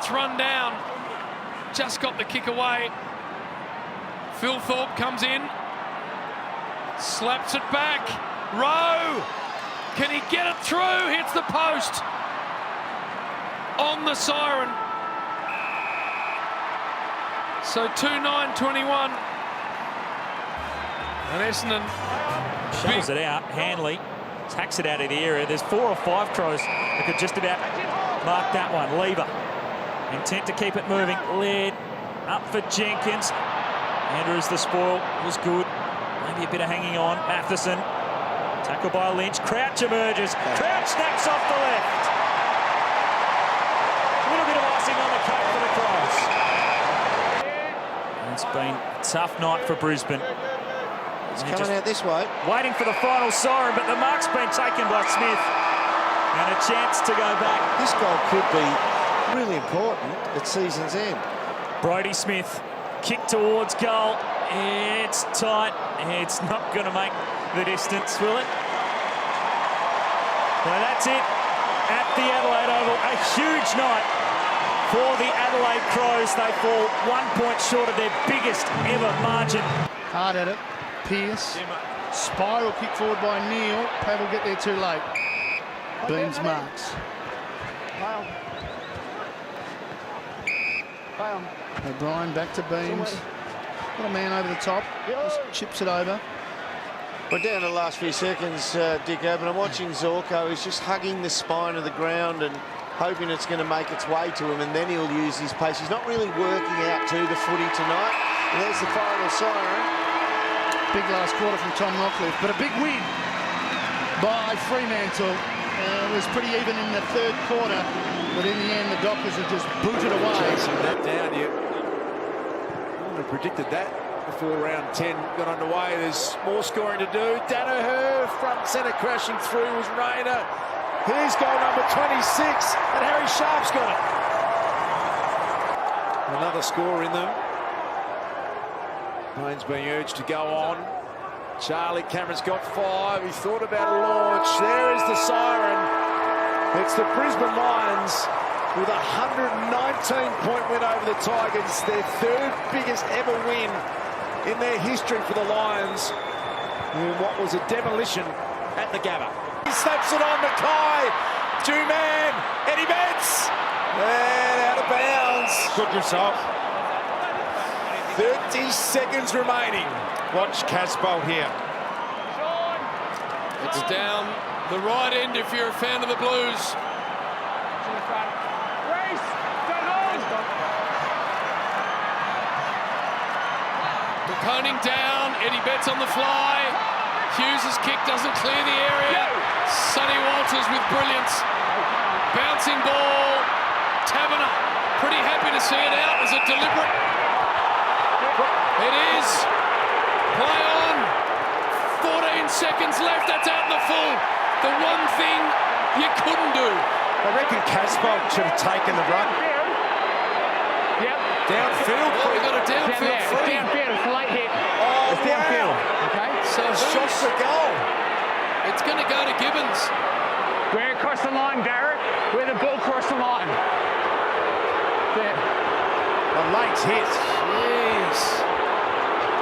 Cats run down. Just got the kick away. Phil Thorpe comes in. Slaps it back. Rowe. Can he get it through? Hits the post. On the siren. So 2-9-21. And Essendon shovels it out. Hanley tacks it out of the area. There's 4 or 5 Crows that could just about mark that one. Lever, intent to keep it moving. Laird up for Jenkins. Andrews the spoil was good. Maybe a bit of hanging on. Matheson tackled by Lynch. Crouch emerges. Crouch snaps off the left. A little bit of icing on the cake for the Crows. It's been a tough night for Brisbane. It's coming out this way. Waiting for the final siren, but the mark's been taken by Smith. And a chance to go back. This goal could be really important at season's end. Brodie Smith, kick towards goal. It's tight. It's not going to make the distance, will it? Well, that's it at the Adelaide Oval. A huge night for the Adelaide Crows. They fall 1 point short of their biggest ever margin. Hard at it. Pearce. Spiral kick forward by Neal. Pav will get there too late. Beams marks. O'Brien back to Beams. Got a man over the top. Just chips it over. We're down to the last few seconds, Dicko, but I'm watching Zorko. He's just hugging the spine of the ground and hoping it's going to make its way to him, and then he'll use his pace. He's not really working out to the footy tonight. And there's the final siren. Big last quarter from Tom Rockcliffe, but a big win by Fremantle. It was pretty even in the third quarter, but in the end the Dockers have just booted away. Chasing that down, you only predicted that before round 10 got underway. There's more scoring to do. Danaher front centre crashing through was Rayner. Here's goal number 26, and Harry Sharp's got it. Another score in them. Payne's being urged to go on. Charlie Cameron's got 5. He thought about a launch. There is the siren. It's the Brisbane Lions with a 119-point win over the Tigers. Their third biggest ever win in their history for the Lions in what was a demolition at the Gabba. He slaps it on Mackay. Two-man. Eddie Betts. And out of bounds. Good yourself. 30 seconds remaining. Watch Casbolt here. It's down the right end if you're a fan of the Blues. McConing down, Eddie Betts on the fly. Hughes' kick doesn't clear the area. Sonny Walters with brilliance. Bouncing ball. Taverner, pretty happy to see it out. Was it deliberate? It is. Play on. 14 seconds left. That's out in the full. The one thing you couldn't do. I reckon Casbolt should have taken the run. Yep. Downfield. Well, we got a downfield free. It's downfield. It's a late hit. Oh, it's downfield. Okay. So shot for goal. It's going to go to Gibbons. Where it crossed the line, Garrett. Where the ball crossed the line. There. A late hit. Jeez.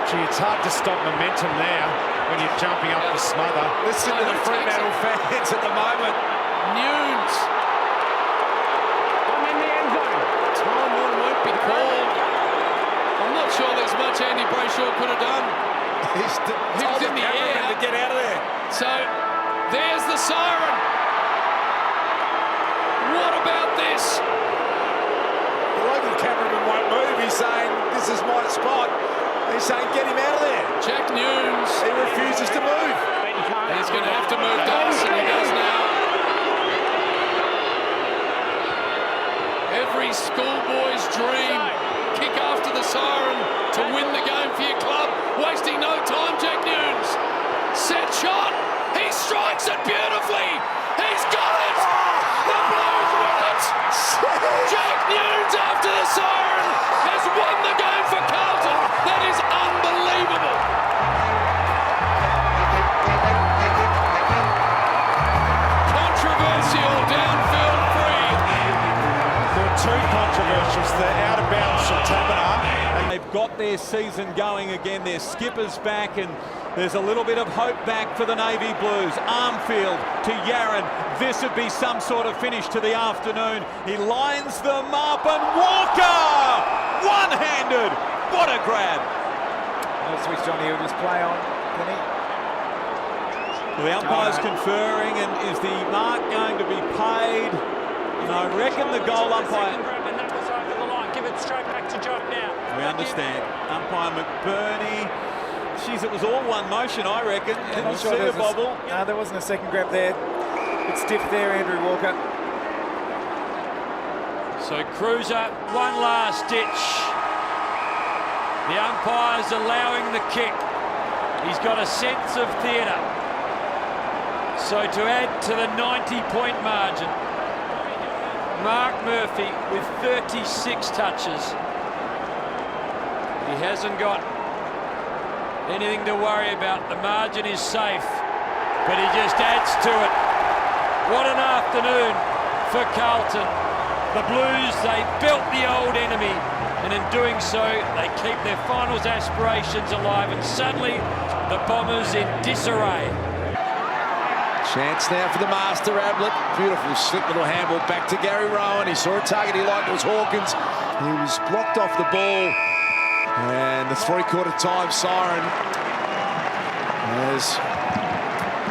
Gee, it's hard to stop momentum there when you're jumping up the smother. Listen to the Fremantle fans at the moment. Nunes. I'm in the end zone. Time won't be called. I'm not sure there's much Andy Brayshaw could have done. He was in the air to get out of there. So there's the siren. What about this? The local cameraman won't move. He's saying, this is my spot. He's saying, get him out of there. Jack Nunes. He refuses to move. He's going to have to move Dallas, and he does now. Every schoolboy's dream. Kick after the siren to win the game for your club. Wasting no time, Jack Nunes. Set shot. He strikes it beautifully. He's got it. The Blues win it. Jack Nunes after the siren has won the game for Carlton. That is unbelievable. Controversial downfield free. There were 2 controversial was the out of bounds from Taberner. They've got their season going again. Their skipper's back, and there's a little bit of hope back for the Navy Blues. Armfield to Yaron. This would be some sort of finish to the afternoon. He lines them up, and Walker! One-handed! What a grab! Let's switch Johnny Uber's play on, can he? Well, the umpire's conferring, and is the mark going to be paid? And I reckon the goal umpire... And that was over the line. Give it straight back to Jock now. We understand. Umpire McBurney. Jeez, it was all one motion, I reckon. Didn't you see a bobble? No, there wasn't a second grab there. It's stiff there, Andrew Walker. So Cruiser, one last ditch. The umpire's allowing the kick. He's got a sense of theatre. So to add to the 90-point margin, Mark Murphy with 36 touches. He hasn't got anything to worry about. The margin is safe, but he just adds to it. What an afternoon for Carlton. The Blues, they built the old enemy, and in doing so, they keep their finals aspirations alive, and suddenly the Bombers in disarray. Chance now for the master, Ablett. Beautiful slick little handball back to Gary Rowan. He saw a target he liked, it was Hawkins. He was blocked off the ball. And the three-quarter time siren has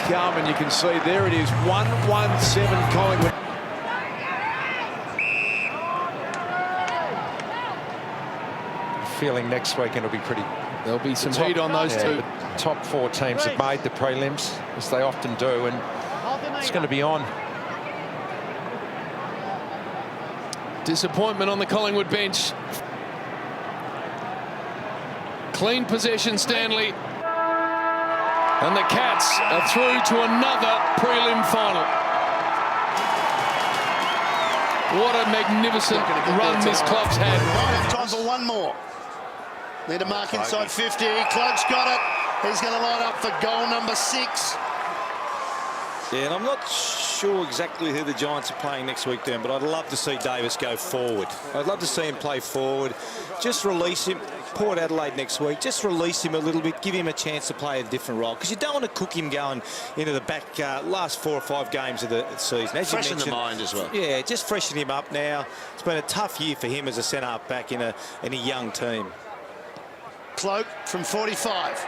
come, and you can see there it is, 1-1-7 Collingwood. Feeling next week it'll be pretty. There'll be some heat on those two. The top four teams have made the prelims, as they often do, and it's going to be on. Disappointment on the Collingwood bench. Clean possession, Stanley. And the Cats are through to another prelim final. What a magnificent run this club's had. Right, time for one more. Need a mark inside 50. Clark's got it. He's going to line up for goal number 6. Yeah, and I'm not sure exactly who the Giants are playing next week, Dan, but I'd love to see Davis go forward. I'd love to see him play forward. Just release him. Port Adelaide next week. Just release him a little bit. Give him a chance to play a different role, because you don't want to cook him going into the back last 4 or 5 games of the season. As Freshen the mind as well. Yeah, just freshen him up now. It's been a tough year for him as a centre-half back in a young team. Cloak from 45.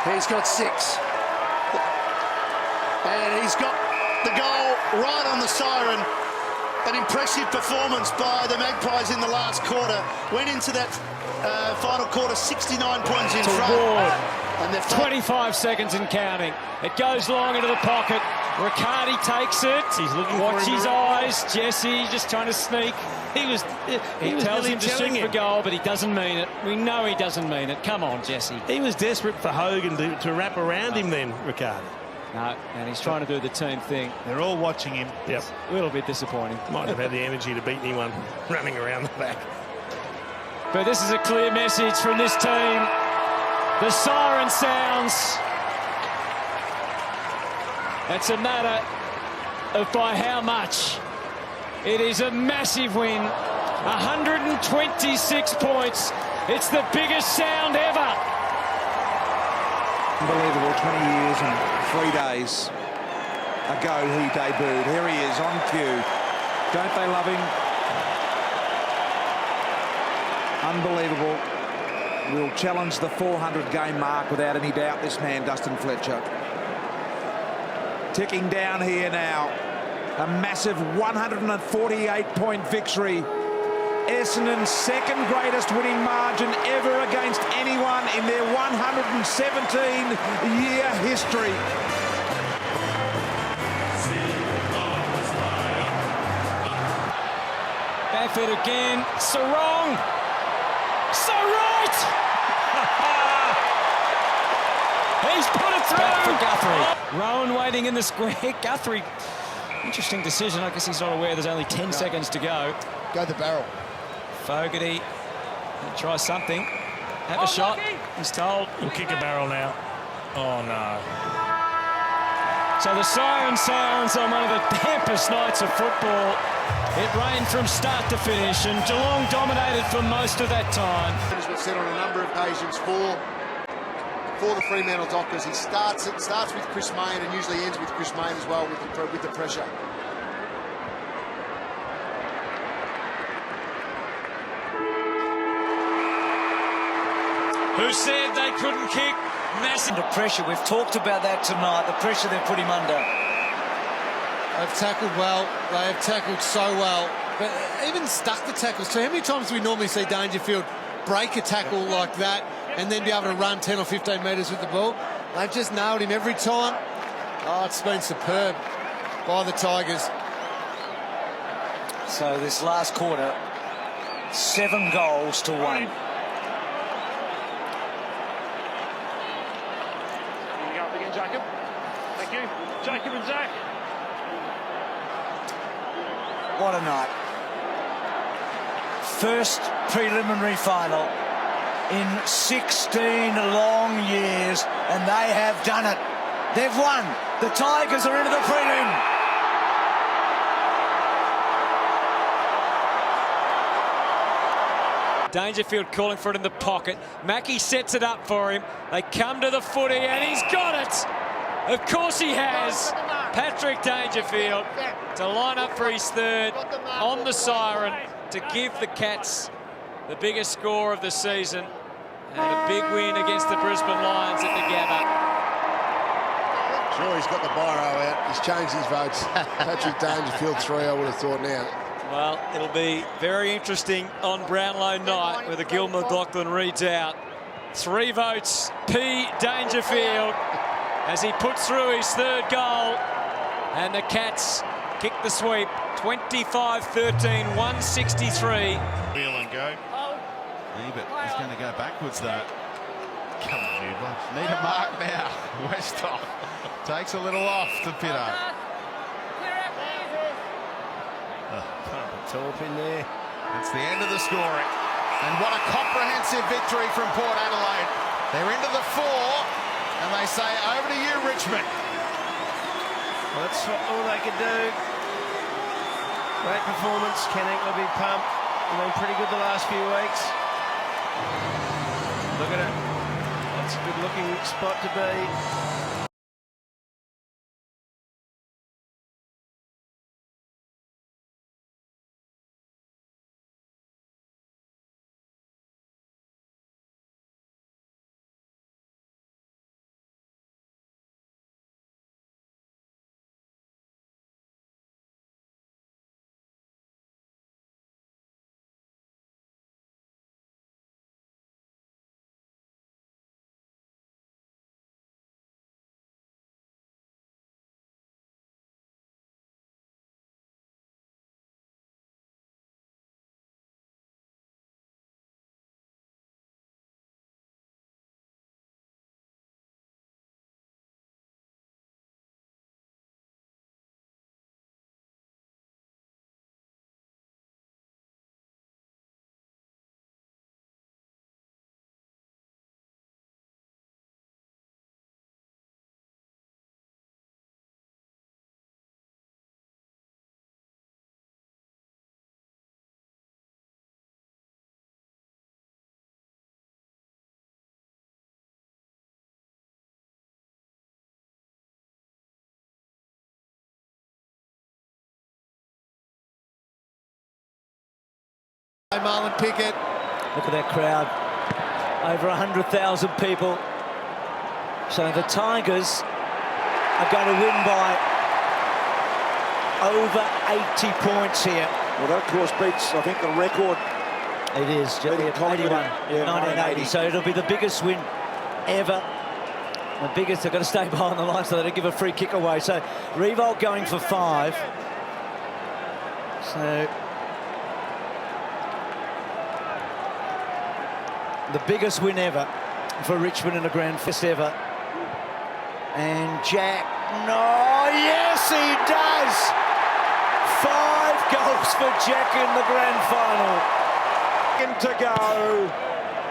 He's got 6. And he's got the goal right on the siren. An impressive performance by the Magpies in the last quarter. Went into that final quarter 69 points in front. Ward. And they've 25 seconds and counting. It goes long into the pocket. Riccardi takes it. He's looking. Watch his eyes. Jesse just trying to sneak. He tells him to shoot for goal, but he doesn't mean it. We know he doesn't mean it. Come on, Jesse. He was desperate for Hogan to wrap around him then, Riccardi. No, and he's trying to do the team thing. They're all watching him. Yep. A little bit disappointing. Might have had the energy to beat anyone running around the back. But this is a clear message from this team. The siren sounds. It's a matter of by how much. It is a massive win. 126 points. It's the biggest sound ever. Unbelievable, 20 years and 3 days ago he debuted. Here he is on cue. Don't they love him? Unbelievable. Will challenge the 400 game mark without any doubt, this man, Dustin Fletcher. Ticking down here now. A massive 148-point victory. Essendon's second greatest winning margin ever against anyone in their 117-year history. Backfoot again. Sarong. So right. He's put it through. Back for Guthrie. Rowan waiting in the square. Guthrie. Interesting decision. I guess he's not aware there's only 10 seconds to go. Go the barrel. Fogarty. Try something. Have a shot. He's told. He'll kick a barrel now. Oh, no. So the siren sounds on one of the dampest nights of football. It rained from start to finish, and Geelong dominated for most of that time. As we've said on a number of occasions for the Fremantle Dockers, it starts with Chris Mayne and usually ends with Chris Mayne as well with the pressure. Who said they couldn't kick? Massive under pressure. We've talked about that tonight, the pressure they've put him under. They've tackled well. They have tackled so well. But even stuck the tackles. So how many times do we normally see Dangerfield break a tackle like that and then be able to run 10 or 15 metres with the ball? They've just nailed him every time. Oh, it's been superb by the Tigers. So this last quarter, 7 goals to 1. Jacob. Thank you. Jacob and Zach. What a night. First preliminary final in 16 long years, and they have done it. They've won. The Tigers are into the prelim. Dangerfield calling for it in the pocket. Mackie sets it up for him. They come to the footy and he's got it. Of course he has. Patrick Dangerfield to line up for his third on the siren to give the Cats the biggest score of the season and a big win against the Brisbane Lions at the Gabba. Sure, he's got the biro out. He's changed his votes. Patrick Dangerfield 3, I would have thought now. Well, it'll be very interesting on Brownlow night where the Gil McLaughlin reads out 3 votes. P. Dangerfield as he puts through his third goal, and the Cats kick the sweep 25-13, 163. Wheel and go. Ebert is going to go backwards though. Come on, Ebert. Need a mark now. Westhoff takes a little off to Pitto. Up in there. It's the end of the scoring. And what a comprehensive victory from Port Adelaide. They're into the 4, and they say, over to you, Richmond. Well, that's all they could do. Great performance. Ken Eckler be pumped. They've been pretty good the last few weeks. Look at it. That's a good-looking spot to be. Marlon Pickett. Look at that crowd. Over 100,000 people. So the Tigers are going to win by over 80 points here. Well, that, of course, beats, I think, the record. It is, 81, 1980. So it'll be the biggest win ever. The biggest, they've got to stay behind the line so they don't give a free kick away. So Revolt going for 5. So the biggest win ever for Richmond in a grand fist ever. And Jack, no, yes he does! 5 goals for Jack in the grand final. To go.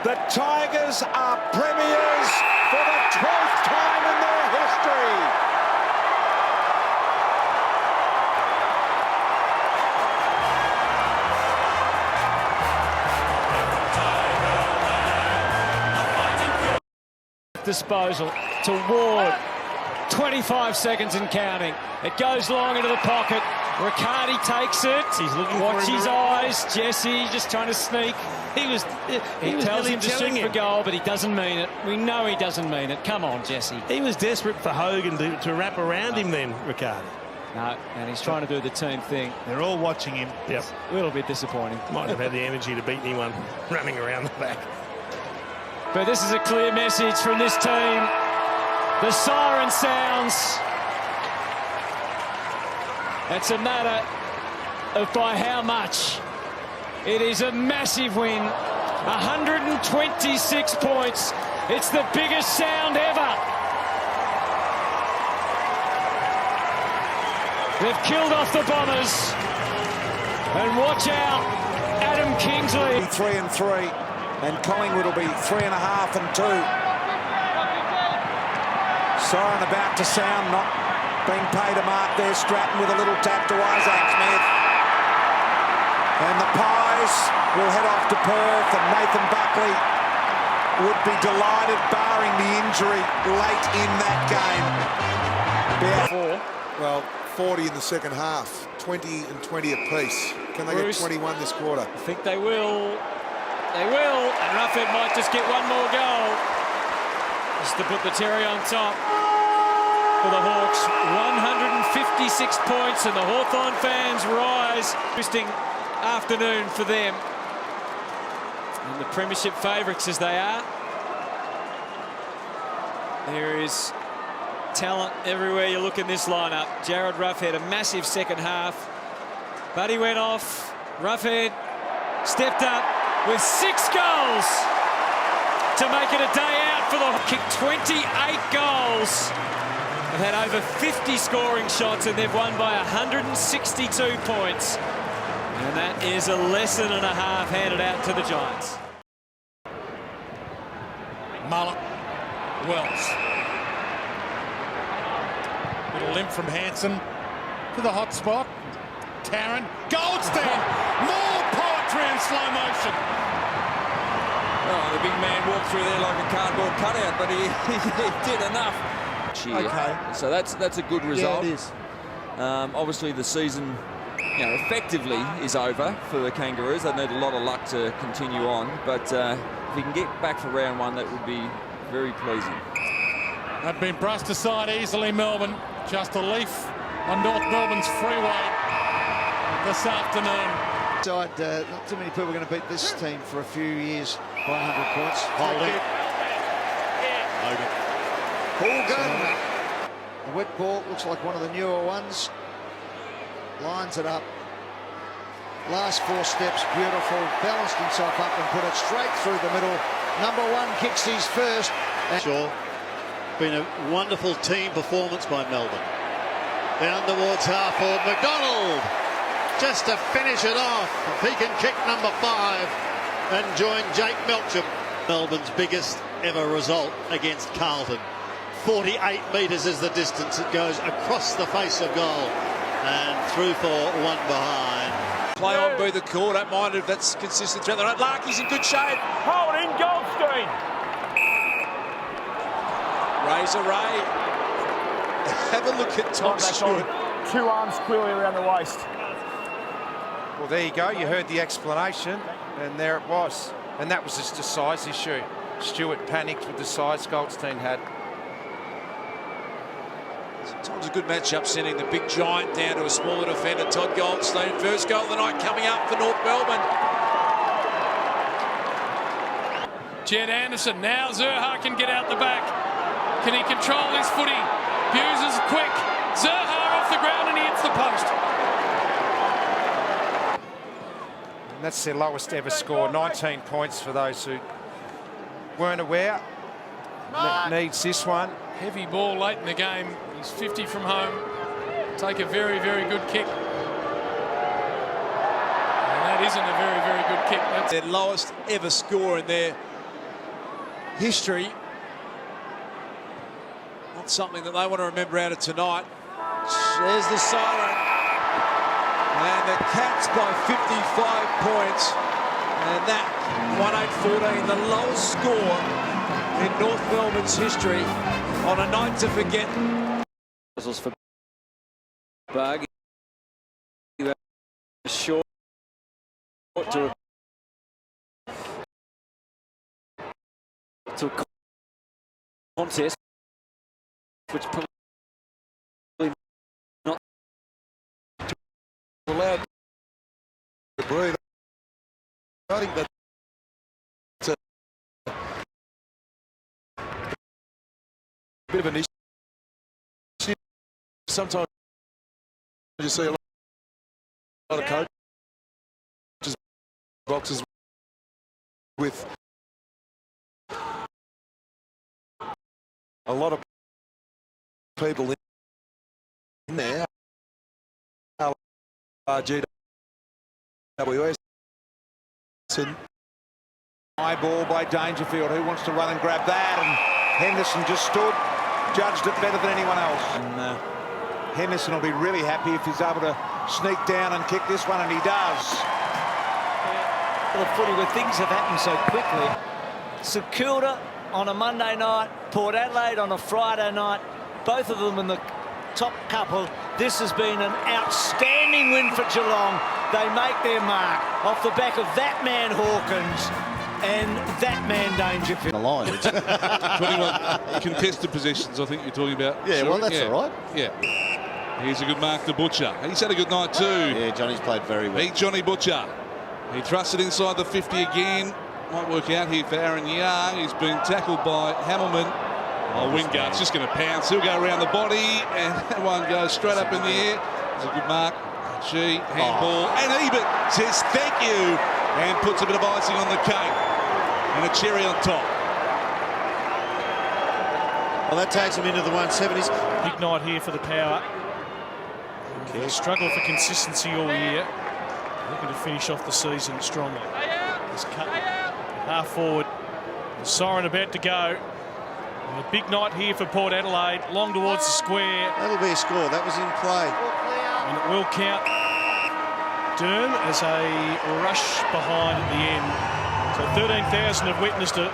The Tigers are premiers for the 12th time in their history. disposal to Ward. 25 seconds and counting. It goes long into the pocket. Riccardi takes it. He's looking Watch for him his to... eyes. Jesse just trying to sneak. He tells him to shoot for goal, but he doesn't mean it. We know he doesn't mean it. Come on, Jesse. He was desperate for Hogan to wrap around him then, Riccardi. No, and he's trying to do the team thing. They're all watching him. Yep. A little bit disappointing. Might have had the energy to beat anyone running around the back. But this is a clear message from this team. The siren sounds. It's a matter of by how much. It is a massive win. 126 points. It's the biggest sound ever. They've killed off the Bombers. And watch out, Adam Kingsley. 3-3, and Collingwood will be 3.5 and 2. Siren about to sound, not being paid a mark there. Stratton with a little tap to Isaac Smith. And the Pies will head off to Perth, and Nathan Buckley would be delighted, barring the injury late in that game. Well, 40 in the second half, 20 and 20 apiece. Can they get 21 this quarter? I think they will. They will. And Ruffhead might just get one more goal. Just to put the cherry on top for the Hawks. 156 points, and the Hawthorn fans rise. Interesting afternoon for them. And the premiership favourites as they are. There is talent everywhere you look in this lineup. Jared Ruffhead, a massive second half, but he went off. Ruffhead stepped up with 6 goals to make it a day out for the kicked 28 goals. They've had over 50 scoring shots, and they've won by 162 points. And that is a lesson and a half handed out to the Giants. Mullet, Wells. Little limp from Hansen to the hot spot. Tarrant, Goldstein, more poetry in slow motion. Oh, the big man walked through there like a cardboard cutout, but he did enough. Okay. So that's a good result. Yeah, it is. Obviously, the season, effectively is over for the Kangaroos. They need a lot of luck to continue on, but if you can get back for round 1, that would be very pleasing. They've been brushed aside easily, Melbourne. Just a leaf on North Melbourne's freeway this afternoon. Not too many people are going to beat this team for a few years by 100 points. Holding. Hogan. The wet ball looks like one of the newer ones. Lines it up. Last 4 steps, beautiful. Balanced himself up and put it straight through the middle. Number 1 kicks his first. Sure. Been a wonderful team performance by Melbourne. Down towards half-forward. McDonald just to finish it off. If he can kick number 5 and join Jake Melcham. Melbourne's biggest ever result against Carlton. 48 metres is the distance it goes across the face of goal. And through for 1 behind. Play on, be the call. Don't mind if that's consistent throughout the night. Larkey's in good shape. Holding Goldstein. Razor Ray. Have a look at Tom Stewart. 2 arms clearly around the waist. Well, there you go. You heard the explanation, and there it was. And that was just a size issue. Stewart panicked with the size Goldstein had. Sometimes a good matchup, sending the big giant down to a smaller defender. Todd Goldstein, first goal of the night coming up for North Melbourne. Jed Anderson, now Zerha can get out the back. Can he control his footy? Hughes is quick. Zerha off the ground and he hits the post. And that's their lowest ever score, 19 points for those who weren't aware. Needs this one. Heavy ball late in the game. He's 50 from home. Take a very, very good kick. And that isn't a very, very good kick. That's their lowest ever score in their history. Not something that they want to remember out of tonight. There's the siren. And the Cats by 55 points. And that 1-8-14, the lowest score in North Melbourne's history on a night to forget. For Bug. Short to a contest, which probably not allowed to breathe. I think that's a bit of an issue. Sometimes you see a lot of coaches boxes with a lot of people in there. GWS. High ball by Dangerfield. Who wants to run and grab that? And Henderson just stood, judged it better than anyone else. And Henderson will be really happy if he's able to sneak down and kick this one, and he does. The footy where things have happened so quickly. St Kilda on a Monday night, Port Adelaide on a Friday night, both of them in the top couple. This has been an outstanding win for Geelong. They make their mark off the back of that man Hawkins and that man Dangerfield. The Lions. 21 contested possessions, I think you're talking about. Yeah, sure. well, that's all right. Yeah. Here's a good mark to Butcher. He's had a good night too. Yeah, Johnny's played very well. Beat Johnny Butcher. He thrusts it inside the 50 again. Might work out here for Aaron Young. He's been tackled by Hamilman. Oh, Wingard's just going to pounce. He'll go around the body, and that one goes straight up in the air. It's a good mark. Gee, handball. And Ebert says thank you and puts a bit of icing on the cake and a cherry on top. Well, that takes him into the 170s. Big night here for the Power. They struggle for consistency all year. Looking to finish off the season strongly. He's cut half forward. The siren about to go. And a big night here for Port Adelaide. Long towards the square. That'll be a score. That was in play. And it will count Durham as a rush behind at the end. So 13,000 have witnessed a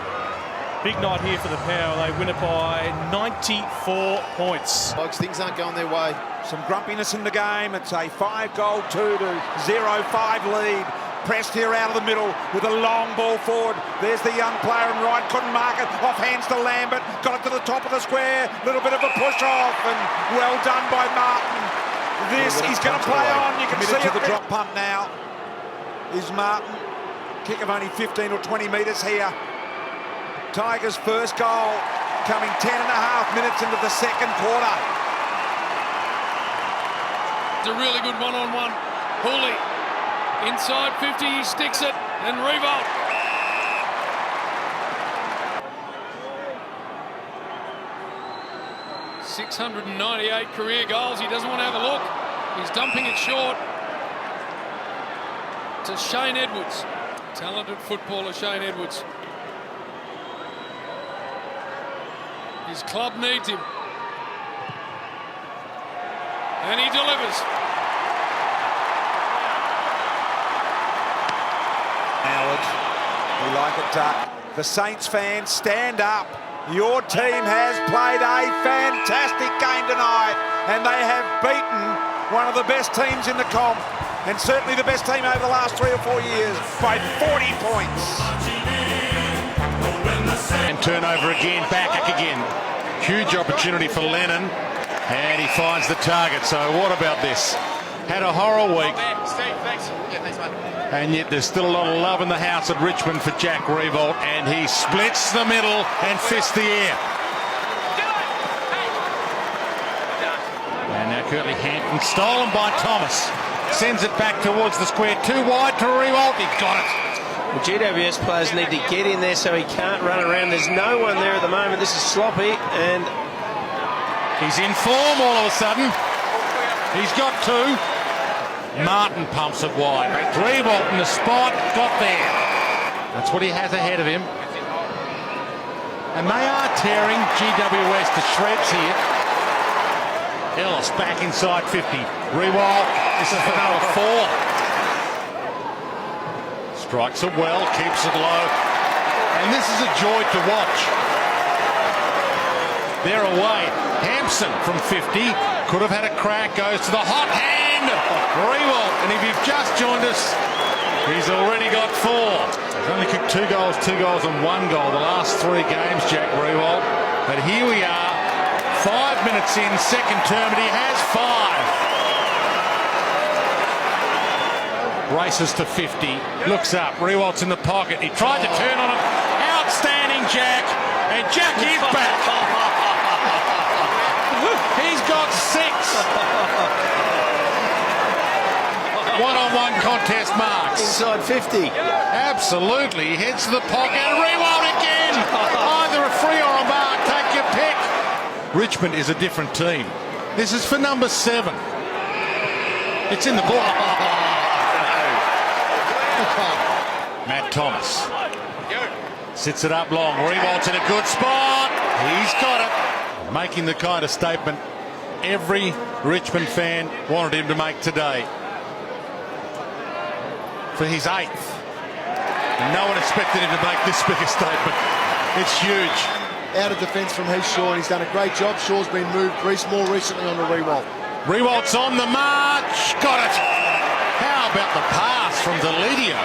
big night here for the Power. They win it by 94 points. Folks, things aren't going their way. Some grumpiness in the game. It's a 5-goal 2-0-5 lead. Pressed here out of the middle with a long ball forward. There's the young player in right, couldn't mark it. Off hands to Lambert, got it to the top of the square. Little bit of a push off, and well done by Martin. This he's going to play on. You can see it. The drop punt now is Martin. Kick of only 15 or 20 metres here. Tigers' first goal coming 10.5 minutes into the second quarter. It's a really good one-on-one. Hooley inside 50, he sticks it, and Revolt. .698 career goals. He doesn't want to have a look. He's dumping it short to Shane Edwards. Talented footballer Shane Edwards. His club needs him. And he delivers. Howard, we like it, Tuck. The Saints fans, stand up. Your team has played a fantastic game tonight, and they have beaten one of the best teams in the comp, and certainly the best team over the last 3 or 4 years, by 40 points. And turnover again, back again. Huge opportunity for Lennon, and he finds the target. So what about this? Had a horror week. Steve, thanks. Yeah, thanks, mate. And yet there's still a lot of love in the house at Richmond for Jack Revolt, and he splits the middle and fists the air. And now Curtly Hampton, stolen by Thomas. Sends it back towards the square, too wide to Revolt. He got it. The GWS players need to get in there so he can't run around. There's no one there at the moment. This is sloppy, and he's in form all of a sudden. He's got two. Martin pumps it wide. Revolt in the spot, got there. That's what he has ahead of him. And they are tearing GWS to shreds here. Ellis back inside 50. Revolt, this is for number 4. Strikes it well, keeps it low. And this is a joy to watch. They're away. Hampson from 50 could have had a crack. Goes to the hot hand. Rewalt. And if you've just joined us, he's already got 4. He's only kicked 2 goals and 1 goal the last 3 games, Jack Rewalt. But here we are, 5 minutes in, second term, and he has 5. Races to 50, looks up, Rewalt's in the pocket. He tried to turn on him. Outstanding, Jack. And Jack is back. He's got 6. One-on-one contest marks. Inside 50. Absolutely. He heads to the pocket. Rewalt again. Either a free or a mark. Take your pick. Richmond is a different team. This is for number 7. It's in the book. Matt Thomas. Sits it up long. Rewalt's in a good spot. He's got it. Making the kind of statement every Richmond fan wanted him to make today. For his 8th. And no one expected him to make this big a statement. It's huge. Out of defence from Heath Shaw, and he's done a great job. Shaw's been moved more recently on the Rewalt. Rewalt's on the march. Got it. How about the pass from Delidio?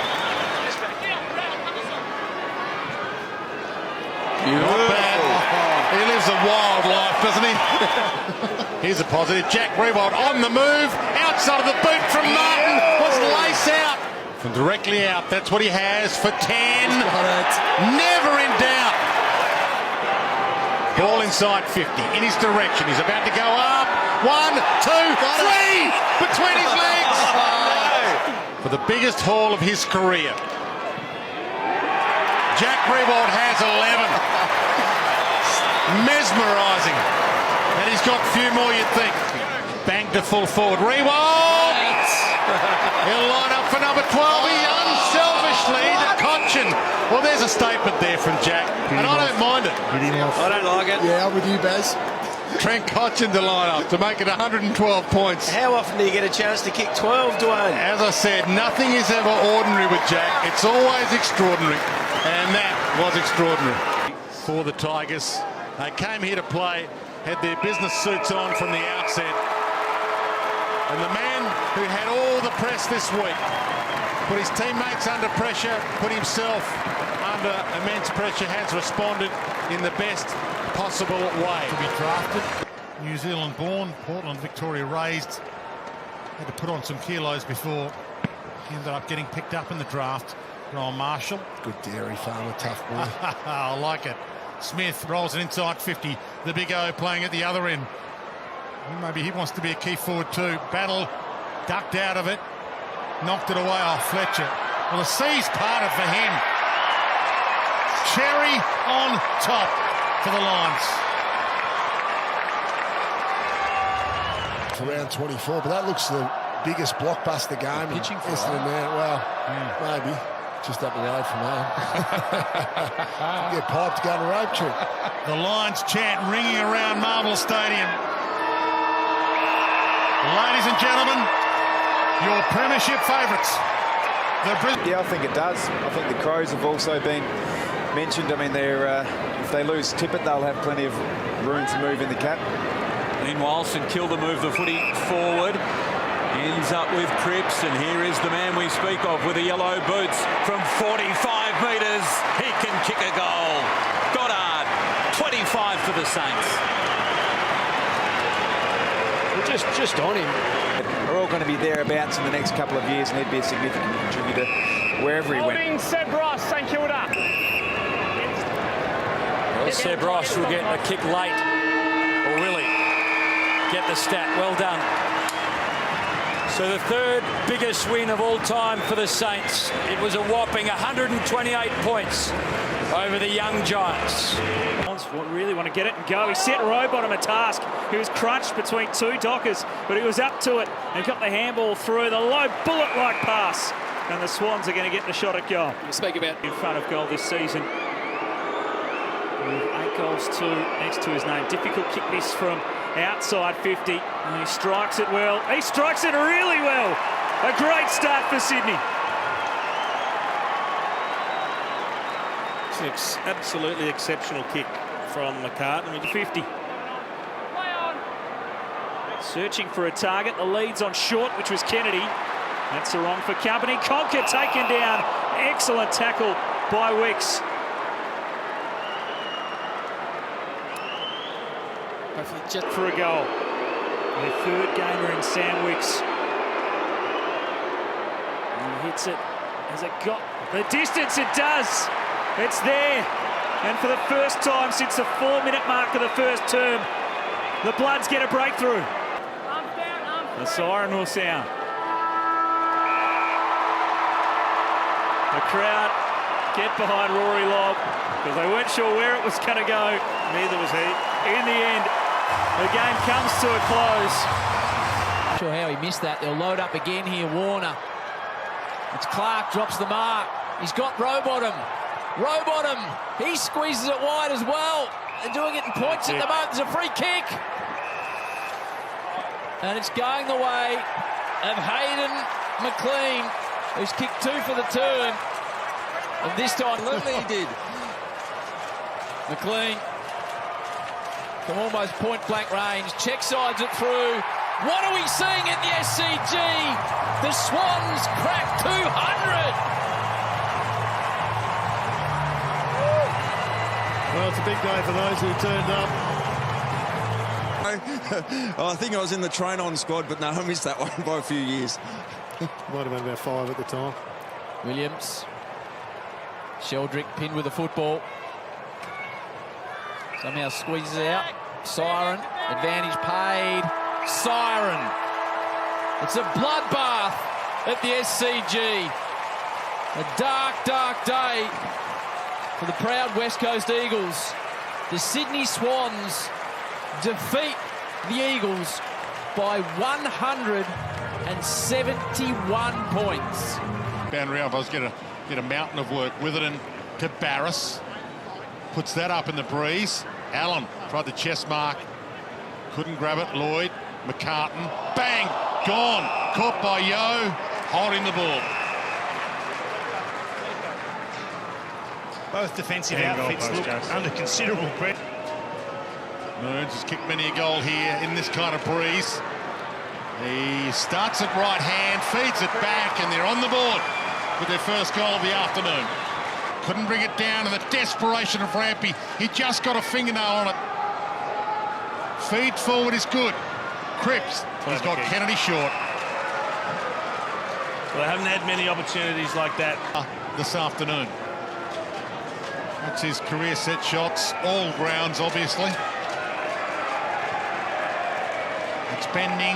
Not bad. He lives a wild life, doesn't he? Here's a positive. Jack Rewalt on the move. Outside of the boot from Martin. Was lace out. From directly out. That's what he has for 10. Never in doubt. Ball inside 50. In his direction. He's about to go up. 1, 2, 3. Between his legs. For the biggest haul of his career. Jack Rewalt has 11. Mesmerising. And he's got a few more, you'd think. Banked to full forward. Rewalt! He'll line up for number 12. He unselfishly to Cochin. Well, there's a statement there from Jack. And I don't mind it. I don't like it. Yeah, I'm with you, Baz. Trent Cochin to line up to make it 112 points. How often do you get a chance to kick 12, Dwayne? As I said, nothing is ever ordinary with Jack. It's always extraordinary. And that was extraordinary. For the Tigers. They came here to play, had their business suits on from the outset. And the man who had all the press this week, put his teammates under pressure, put himself under immense pressure, has responded in the best possible way. To be drafted. New Zealand born, Portland, Victoria raised. Had to put on some kilos before he ended up getting picked up in the draft. Ron Marshall. Good dairy farmer, tough boy. I like it. Smith rolls it inside 50. The big O playing at the other end. Maybe he wants to be a key forward too. Battle, ducked out of it, knocked it away off Fletcher. Well, the C's parted for him. Cherry on top for the Lions. For round 24, but that looks the biggest blockbuster game. Pitching for Essendon there. Well, maybe. Just up the road from home. Get piped to go to rope tree. The Lions chant ringing around Marvel Stadium. Ladies and gentlemen, your premiership favourites. Yeah, I think it does. I think the Crows have also been mentioned. I mean, they're if they lose Tippett, they'll have plenty of room to move in the cap. Meanwhile, St Kilda move the footy forward. Ends up with Cripps, and here is the man we speak of with the yellow boots. From 45 metres, he can kick a goal. Goddard, 25 for the Saints. Just on him. We're all going to be thereabouts in the next couple of years, and he'd be a significant contributor wherever he went. Seb Ross, St Kilda. Well, Seb Ross will get a kick late. Or will he? Get the stat. Well done. So the third biggest win of all time for the Saints. It was a whopping 128 points over the young Giants. Really want to get it and go. He set Rowbottom a task. He was crunched between 2 Dockers, but he was up to it and got the handball through. The low bullet-like pass. And the Swans are going to get the shot at goal. We speak about in front of goal this season. With 8 goals next to his name. Difficult kick this from outside 50. And he strikes it well. He strikes it really well. A great start for Sydney. It's an absolutely exceptional kick from McCartney. 50. Searching for a target. The lead's on short, which was Kennedy. That's the wrong for company. Conker taken down. Excellent tackle by Wicks. Hopefully just for a goal. Their third gamer in Sam Wicks. He hits it. Has it got the distance? It does. It's there. And for the first time since the 4-minute mark of the first term, the Bloods get a breakthrough. The siren will sound. The crowd get behind Rory Lobb because they weren't sure where it was going to go. Neither was he. In the end, the game comes to a close. Not sure how he missed that. They'll load up again here. Warner. It's Clark, drops the mark. He's got Rowbottom. Rowbottom. He squeezes it wide as well. They're doing it in points at the moment. There's a free kick. And it's going the way of Hayden McLean, who's kicked 2 for the turn. And this time, Lindley did. McLean from almost point-blank range, check sides it through. What are we seeing at the SCG? The Swans crack 200. Well, it's a big day for those who turned up. I think I was in the train-on squad, but no, I missed that one by a few years. Might have been about 5 at the time. Williams. Sheldrick pinned with the football. Somehow squeezes it out. Siren. Advantage paid. Siren. It's a bloodbath at the SCG. A dark, dark day for the proud West Coast Eagles. The Sydney Swans defeat the Eagles by 171 points. Boundary up, I was going to get a mountain of work. Witherden to Barris. Puts that up in the breeze. Allen tried the chest mark. Couldn't grab it. Lloyd. McCartan. Bang! Gone. Caught by Yo. Holding the ball. Both defensive outfits look under considerable pressure. Moons has kicked many a goal here in this kind of breeze. He starts at right hand, feeds it back, and they're on the board with their first goal of the afternoon. Couldn't bring it down, and the desperation of Rampy. He just got a fingernail on it. Feed forward is good. Cripps has got Kennedy short. Well, they haven't had many opportunities like that this afternoon. That's his career set shots, all grounds, obviously. It's bending,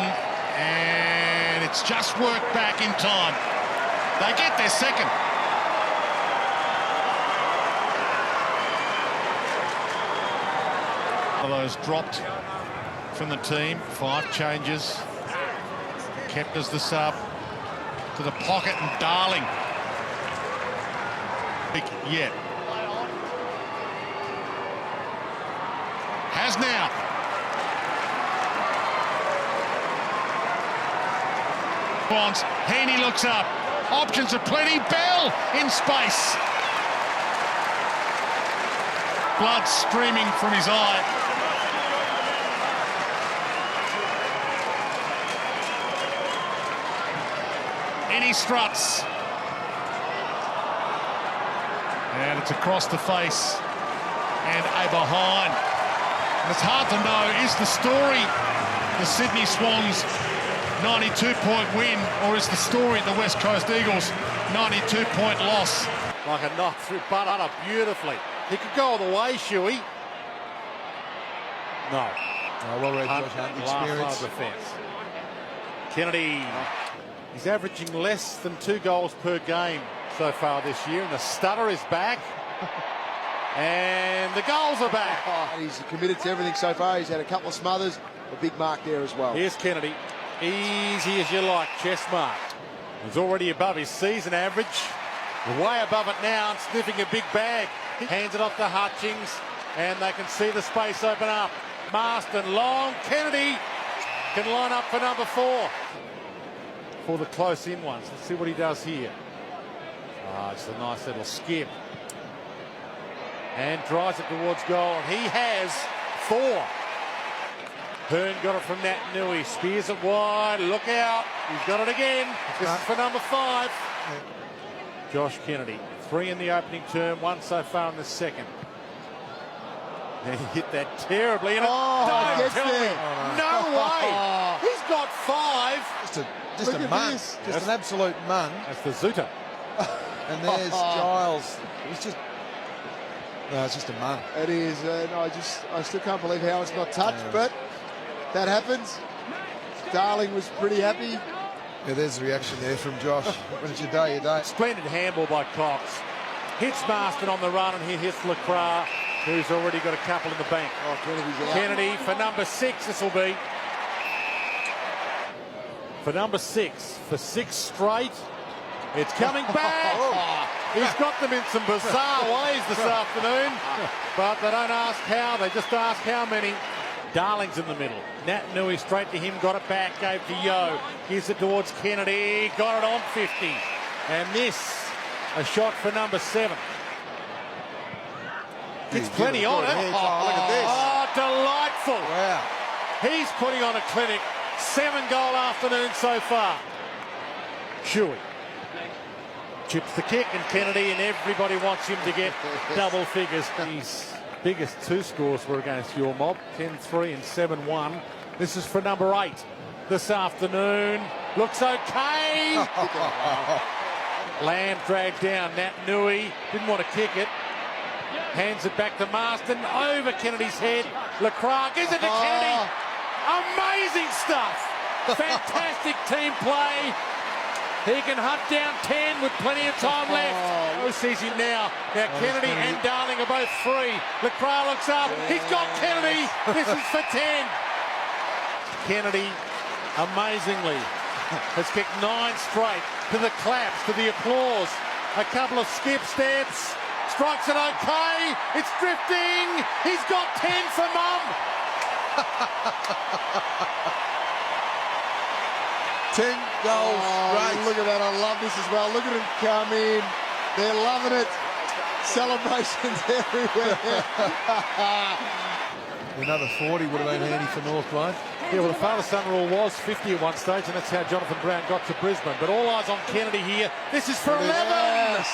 and it's just worked back in time. They get their second. One of those dropped from the team. 5 changes. Kept as the sub. To the pocket, and Darling. Yet. Has now. Swans. Heaney looks up. Options are plenty. Bell in space. Blood streaming from his eye. In he struts. And it's across the face. And a behind. And it's hard to know, is the story the Sydney Swans 92-point win, or is the story the West Coast Eagles 92-point loss? Like a knock through Butter beautifully. He could go all the way, Shuey. No. Well read, Josh Hunt. Experience. Defense. Kennedy. He's averaging less than 2 goals per game so far this year, and the stutter is back. And the goals are back. He's committed to everything so far. He's had a couple of smothers, a big mark there as well. Here's Kennedy. Easy as you like, chest mark. He's already above his season average. Way above it now, and sniffing a big bag. He hands it off to Hutchings, and they can see the space open up. Marston, long. Kennedy can line up for number 4. For the close-in ones. Let's see what he does here. It's a nice little skip. And drives it towards goal. And he has 4. Hearn got it from Nat Nui. Spears it wide. Look out. He's got it again. This is for number 5. Josh Kennedy. 3 in the opening term, 1 so far in the second. And he hit that terribly. And don't tell me. No way. He's got 5. Just a mun. Just an absolute mun. That's the Zuta. And there's Giles. He's just... No, it's just a mun. It is. I still can't believe how it's not touched, but that happens. Darling was pretty happy. Yeah, there's the reaction there from Josh. When it's your day, your day. Splendid handball by Cox. Hits Marston on the run, and he hits Lacroix, who's already got a couple in the bank. Oh, Kennedy's out. Kennedy for number 6, this will be. For number 6, for 6 straight. It's coming back. He's got them in some bizarre ways this afternoon, but they don't ask how, they just ask how many. Darling's in the middle. Nat Nui straight to him, got it back, gave to Yo. Gives it towards Kennedy, got it on 50. And this, a shot for number 7. It's plenty on it. Oh, look at this. Oh, delightful. Wow. He's putting on a clinic. 7-goal afternoon so far. Shuey chips the kick, and Kennedy, and everybody wants him to get double figures. His biggest 2 scores were against your mob, 10-3 and 7-1. This is for number 8 this afternoon. Looks okay. Lamb dragged down. Nat Nui didn't want to kick it. Hands it back to Marston, over Kennedy's head. Lacroix gives it to Kennedy. Amazing stuff. Fantastic team play. He can hunt down 10 with plenty of time left. Oh, sees him now. Now Kennedy and Darling are both free. Lacroix looks up. He's got Kennedy. This is for 10. Kennedy, amazingly, has kicked 9 straight. To the claps, to the applause. A couple of skip steps. Strikes it okay. It's drifting. He's got 10 for Mum. 10 goals straight. Look at that. I love this as well. Look at him come in. They're loving it. Celebrations everywhere. Another 40 would have been handy for North Plain. Yeah, well, the father-son rule was 50 at one stage, and that's how Jonathan Brown got to Brisbane. But all eyes on Kennedy here. This is for 11. Yes.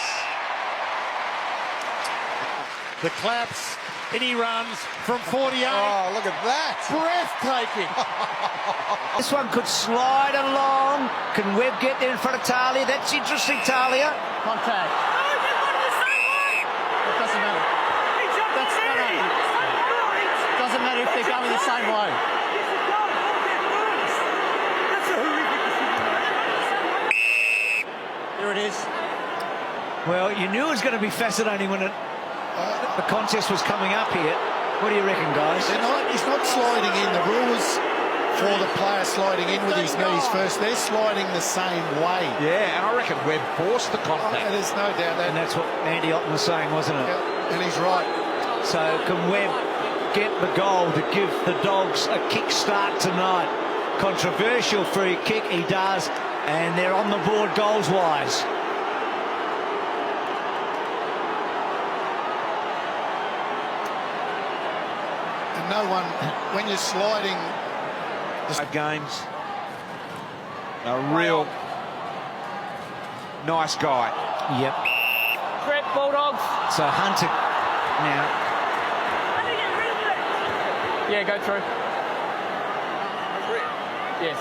The claps. In he runs from 48. Oh, look at that. Breathtaking. This one could slide along. Can Webb get there in front of Talia? That's interesting, Talia. Contact. It doesn't matter. It doesn't matter if they're going the same way. Here it is. Well, you knew it was going to be fascinating when the contest was coming up here. What do you reckon, guys? He's not sliding in. The rules for the player sliding in with his knees first, they're sliding the same way. Yeah, and I reckon Webb forced the contact. There's no doubt that. And that's what Andy Otten was saying, wasn't it? Yeah, and he's right. So can Webb get the goal to give the Dogs a kick start tonight? Controversial free kick, he does, and they're on the board goals-wise. No one, when you're sliding... The games. A real nice guy. Yep. Brett, Bulldogs. So Hunter now. Yeah, go through. Yes.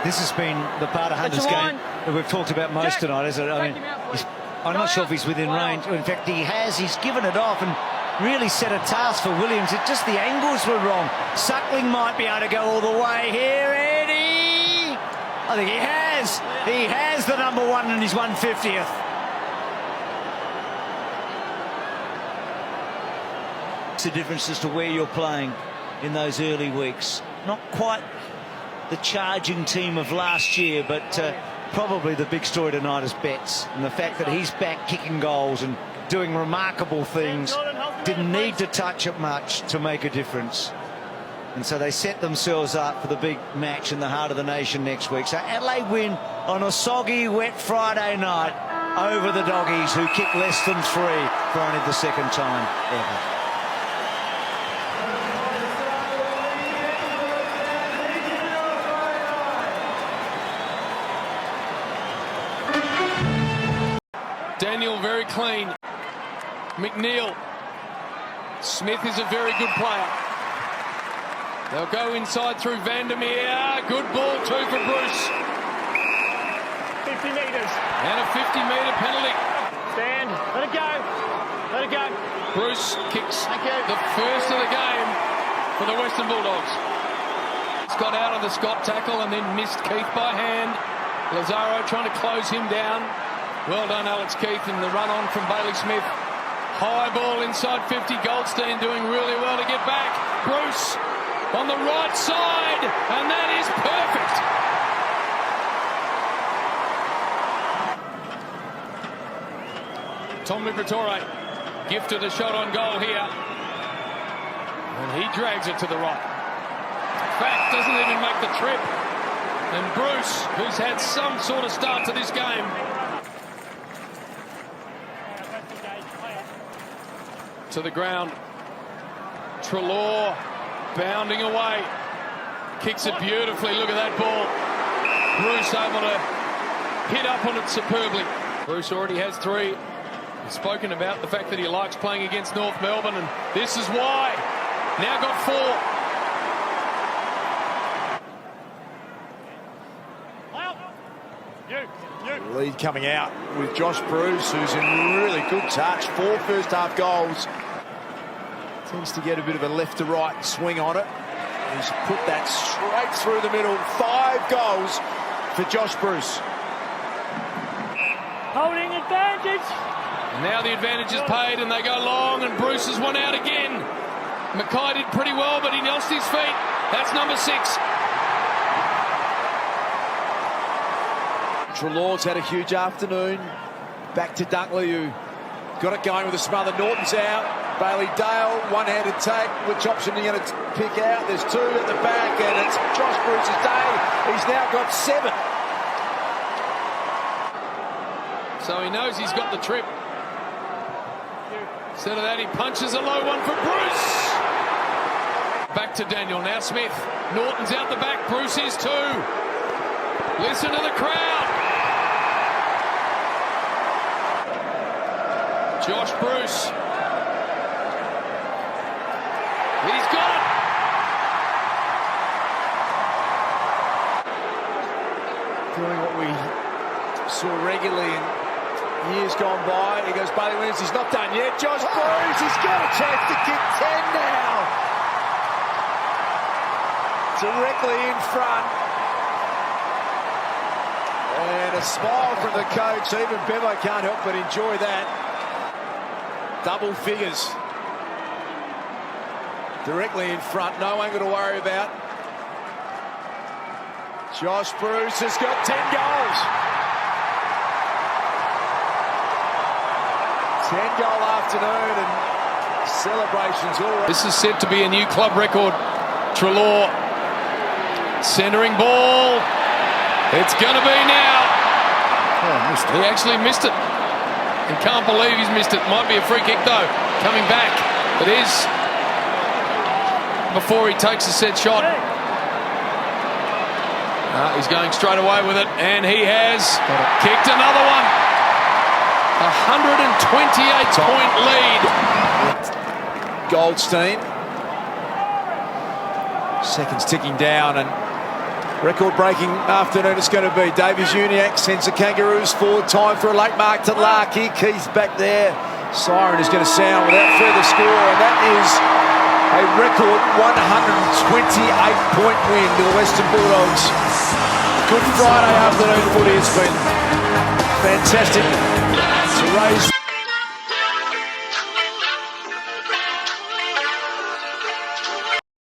This has been the part of Hunter's game that we've talked about most tonight, isn't it? I mean, I'm not sure if he's within range. In fact, he has. He's given it off and really set a task for Williams. It just the angles were wrong. Suckling might be able to go all the way here. Eddie! I think he has. He has the number 1 and he's 150th. It's a difference as to where you're playing in those early weeks. Not quite the charging team of last year, but probably the big story tonight is Betts. And the fact that he's back kicking goals and doing remarkable things. Didn't need to touch it much to make a difference. And so they set themselves up for the big match in the heart of the nation next week. So Adelaide win on a soggy, wet Friday night over the Doggies, who kicked less than 3 for only the second time ever. Daniel very clean. McNeil. Smith is a very good player. They'll go inside through Vandermeer. Good ball too for Bruce. 50 metres. And a 50-metre penalty. Stand. Let it go. Let it go. Bruce kicks the first of the game for the Western Bulldogs. Scott out of the Scott tackle and then missed Keith by hand. Lazaro trying to close him down. Well done, Alex Keith, in the run on from Bailey Smith. High ball inside 50. Goldstein doing really well to get back. Bruce on the right side, and that is perfect. Tom Liberatore gifted a shot on goal here, and he drags it to the right. In fact, doesn't even make the trip. And Bruce, who's had some sort of start to this game, to the ground. Treloar bounding away, kicks it beautifully. Look at that ball. Bruce able to hit up on it superbly. Bruce already has 3. He's spoken about the fact that he likes playing against North Melbourne, and this is why. Now got 4. Lead coming out with Josh Bruce, who's in really good touch. 4 first-half goals. Tends to get a bit of a left to right swing on it. He's put that straight through the middle. 5 goals for Josh Bruce. Holding advantage. And now the advantage is paid and they go long, and Bruce has won out again. Mackay did pretty well, but he lost his feet. That's number 6. Treloar's had a huge afternoon. Back to Dunkley, who got it going with a smother. Norton's out. Bailey Dale, one-handed take. Which option are you going to pick out? There's 2 at the back, and it's Josh Bruce's day. He's now got 7. So he knows he's got the trip. Instead of that, he punches a low one for Bruce. Back to Daniel. Now Smith. Norton's out the back. Bruce is too. Listen to the crowd. Josh Bruce. He's got it. Doing what we saw regularly in years gone by. He goes, Bailey Williams, he's not done yet. Josh Bruce, he's got a chance to kick 10 now. Directly in front. And a smile from the coach. Even Bevo can't help but enjoy that. Double figures. Directly in front. No one going to worry about. Josh Bruce has got 10 goals. 10-goal afternoon and celebrations already. This is set to be a new club record. Treloar. Centering ball. It's going to be now. He actually missed it. And can't believe he's missed it. Might be a free kick though. Coming back. It is. Before he takes a set shot. He's going straight away with it. And he has kicked another one. 128-point lead. Goldstein. Seconds ticking down, and record-breaking afternoon it's going to be. Davies Uniacke sends the Kangaroos forward. Time for a late mark to Larkey. Keith back there. Siren is going to sound without further score, and that is a record 128-point win to the Western Bulldogs. Good Friday afternoon footy. It's been fantastic to raise